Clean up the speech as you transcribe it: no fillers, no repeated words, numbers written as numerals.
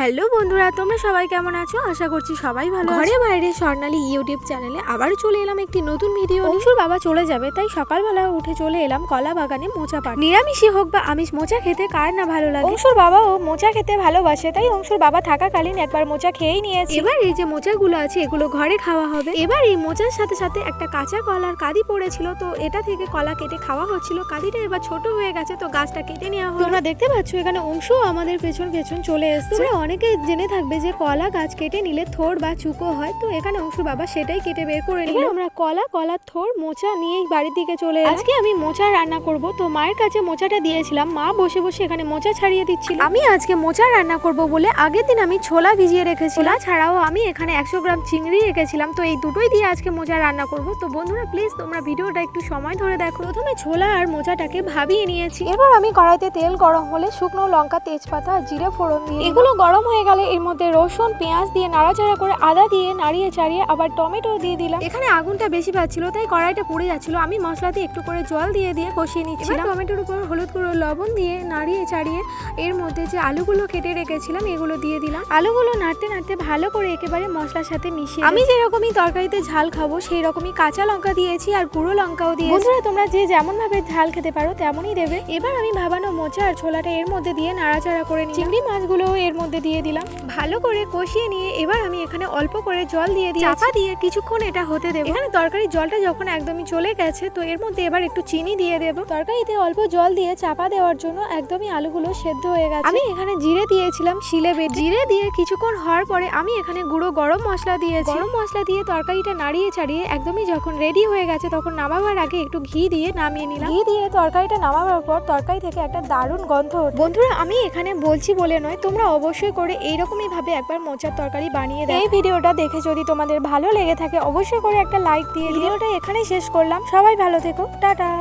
Hello বন্ধুরা, তোমরা সবাই কেমন আছো? আশা করছি সবাই ভালো আছো। ঘরে বাইরে স্বর্ণালী ইউটিউব চ্যানেলে আবারও চলে এলাম একটি নতুন ভিডিও। অংশুর বাবা চলে যাবে, তাই সকালবেলা উঠে চলে এলাম কলা বাগানে মোচা পাড়তে। নিরামিষই হোক বা আমিষ, মোচা খেতে কার না ভালো লাগে। অংশুর বাবাও মোচা খেতে ভালোবাসে, তাই অংশুর বাবা থাকাকালীন একবার মোচা খেয়েই নিয়েছে। এবার এই যে মোচাগুলো আছে এগুলো ঘরে খাওয়া হবে। এবার এই মোচার সাথে সাথে একটা কাঁচা কলার কাঁদি পড়েছিল, তো এটা থেকে কলা কেটে খাওয়া হচ্ছিল। কাঁদিটা এবার ছোট হয়ে গেছে, তো গাছটা কেটে নেওয়া হলো। তোমরা দেখতে পাচ্ছ এখানে অংশু আমাদের পেছন পেছন চলে এসেছে। অনেকে জেনে থাকবে যে কলা গাছ কেটে নিলে থোড় বা চুকো হয়, তো এখানে অংশুর বাবা সেটাই কেটে বের করে নিল। আমরা কলার থোড় মোচা নিয়ে বাড়ির দিকে চলে এলাম। আজকে আমি মোচা রান্না করব, তো মায়ের কাছে মোচাটা দিয়েছিলাম। মা বসে বসে এখানে মোচা ছাড়িয়ে দিচ্ছিল। আমি আজকে মোচা রান্না করব বলে আগের দিন আমি ছোলা ভিজিয়ে রেখেছিলাম, ছাড়াও আমি এখানে 100 গ্রাম চিংড়ি রেখেছিলাম। তো এই দুটোই দিয়ে আজকে মোচা রান্না করব। তো বন্ধুরা প্লিজ তোমরা ভিডিওটা একটু সময় ধরে দেখো। প্রথমে ছোলা আর মোচাটাকে ভাবিয়ে নিয়েছি। এবার আমি কড়াইতে তেল গরম হলে শুকনো লঙ্কা, তেজপাতা আর জিরে ফোড়ন দিয়ে এগুলো গরম হয়ে গেলে এর মধ্যে রসুন, পেঁয়াজ দিয়ে নাড়াচাড়া করে আদা দিয়ে নাড়িয়ে চাড়িয়ে আবার টমেটো দিয়ে দিলাম। এখানে আগুনটা বেশি পাচ্ছিল, তাই কড়াইটা পুড়ে যাচ্ছিল। আমি মশলাতে একটু করে জল দিয়ে কষিয়ে নিচ্ছিলাম। টমেটোর উপর হলুদ গুঁড়ো, লবণ দিয়ে নাড়িয়ে চাড়িয়ে এর মধ্যে যে আলুগুলো কেটে রেখেছিলাম এগুলো দিয়ে দিলাম। আলুগুলো নাড়তে নাড়তে ভালো করে একেবারে মশলার সাথে মিশিয়ে আমি যেরকমই তরকারিতে ঝাল খাবো সেই রকমই কাঁচা লঙ্কা দিয়েছি আর গুঁড়ো লঙ্কাও দিয়েছি। বন্ধুরা তোমরা যে যেমন ভাবে ঝাল খেতে পারো তেমনই দেবে। এবার আমি ভাবানো মোচা আর ছোলাটা এর মধ্যে দিয়ে নাড়াচাড়া করে নিই। চিংড়ি মাছগুলো এর মধ্যে দিয়ে দিলাম, ভালো করে কষিয়ে নিয়ে এবার আমি এখানে অল্প করে জল দিয়ে দিই, চাপা দিয়ে কিছুক্ষণ এটা হতে দেবো। এখানে তরকারির জলটা যখন একদমই চলে গেছে, তো এর মধ্যে এবার একটু চিনি দিয়ে দেবো। তরকারিতে অল্প জল দিয়ে চাপা দেওয়ার জন্য একদমই আলুগুলো সেদ্ধ হয়ে গেছে। আমি এখানে জিরে দিয়েছিলাম শিলে বেটে। জিরে দিয়ে কিছুক্ষণ হওয়ার পরে আমি এখানে গুঁড়ো গরম মশলা দিয়েছি। গরম মশলা দিয়ে তরকারিটা নাড়িয়ে চাড়িয়ে একদমই যখন রেডি হয়ে গেছে, তখন নামাবার আগে একটু ঘি দিয়ে নামিয়ে নিলাম। ঘি দিয়ে তরকারিটা নামাবার পর তরকারি থেকে একটা দারুণ গন্ধ ওঠে। বন্ধুরা আমি এখানে বলছি বলে নয়, তোমরা অবশ্যই করে এইরকমই ভাবে একবার মোচার তরকারি বানিয়ে দাও। এই ভিডিওটা দেখে যদি তোমাদের ভালো লেগে থাকে অবশ্যই করে একটা লাইক দিয়ে ভিডিওটা এখানেই শেষ করলাম। সবাই ভালো থেকো, টাটা।